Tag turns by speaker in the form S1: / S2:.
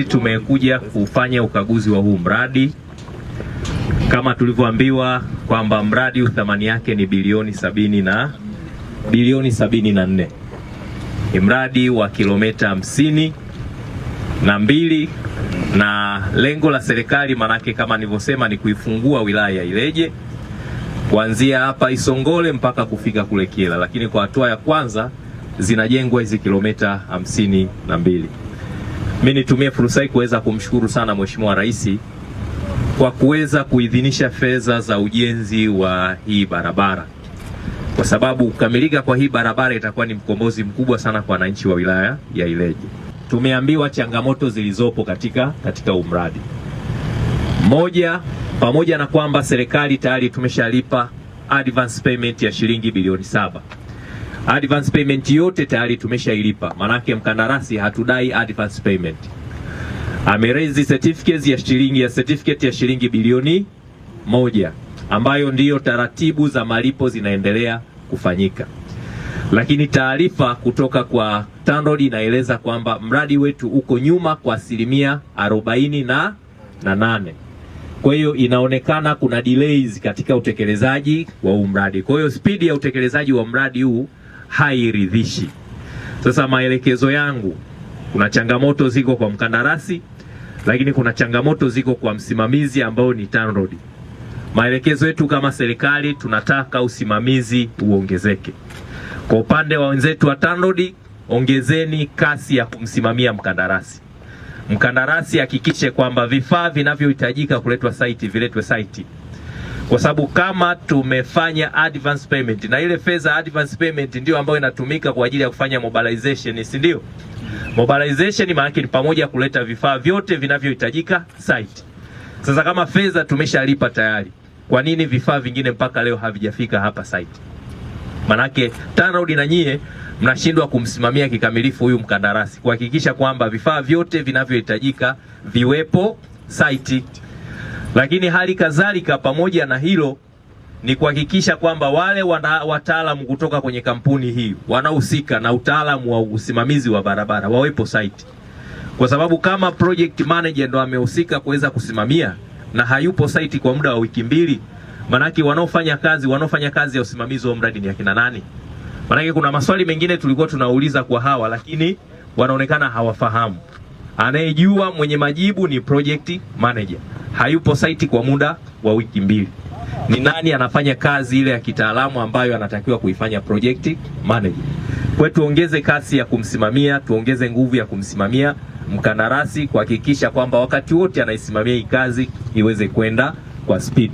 S1: Tumekuja kufanya ukaguzi wa huu mradi kama tulivyoambiwa kwamba mradi thamani yake ni bilioni 74. Ni mradi wa kilomita 52 na lengo la serikali manake kama nilivyosema ni kuifungua wilaya ya Ileje kuanzia hapa Isongole mpaka kufika kule Kyela, lakini kwa hatua ya kwanza zinajengwa hizi kilomita 52. Mimi nitumie fursa hii kuweza kumshukuru sana Mheshimiwa Rais kwa kuweza kuidhinisha fedha za ujenzi wa hii barabara, kwa sababu kukamilika kwa hii barabara itakuwa ni mkombozi mkubwa sana kwa wananchi wa wilaya ya Ileje. Tumeambiwa changamoto zilizopo katika mradi. Moja, pamoja na kwamba serikali tayari tumeshalipa advance payment ya shilingi bilioni 7. Advance payment yote tayari tumeshailipa, manake mkandarasi hatudai advance payment. Ameraise certificate ya shilingi bilioni 1 ambayo ndiyo taratibu za malipo zinaendelea kufanyika. Lakini taarifa kutoka kwa TANROADS inaeleza kwamba mradi wetu uko nyuma kwa 48%. Kwa hiyo inaonekana kuna delays katika utekelezaji wa huu mradi. Kwa hiyo spidi ya utekelezaji wa mradi huu hairidhishi. Sasa maelekezo yangu, kuna changamoto ziko kwa mkandarasi, lakini kuna changamoto ziko kwa msimamizi ambao ni TANROADS. Maelekezo yetu kama serikali, tunataka usimamizi uongezeke. Kwa upande wa wenzetu wa TANROADS, ongezeni kasi ya kumsimamia mkandarasi. Mkandarasi hakikishe kwamba vifaa vinavyohitajika kuletwa site viletwe site. Kwa sababu kama tumefanya advance payment na ile fedha advance payment ndio ambayo inatumika kwa ajili ya kufanya mobilization, si ndio? Mobilization maana ni pamoja kuleta vifaa vyote vinavyohitajika site. Sasa kama fedha tumeshalipa tayari, kwa nini vifaa vingine mpaka leo havijafika hapa site? Manake TANROADS na nyie mnashindwa kumsimamia kikamilifu huyu mkandarasi kuhakikisha kwamba vifaa vyote vinavyohitajika viwepo site. Lakini hali kadhalika pamoja na hilo ni kuhakikisha kwamba wale wataalamu kutoka kwenye kampuni hii wanaohusika na utaalamu wa usimamizi wa barabara wawepo site. Kwa sababu kama project manager ndo amehusika kuweza kusimamia na hayupo site kwa muda wa wiki 2, manake wanaofanya kazi ya usimamizi wa mradi ni akina nani? Manake kuna maswali mengine tulikuwa tunauliza kwa hawa, lakini wanaonekana hawafahamu. Anayejua mwenye majibu ni project manager. Hayupo site kwa muda wa wiki 2. Ni nani anafanya kazi ile ya kitaalamu ambayo anatakiwa kuifanya project manager? Kwa tuongeze kasi ya kumsimamia, tuongeze nguvu ya kumsimamia mkandarasi kuhakikisha kwamba wakati wote anaisimamia hii kazi iweze kwenda kwa speed.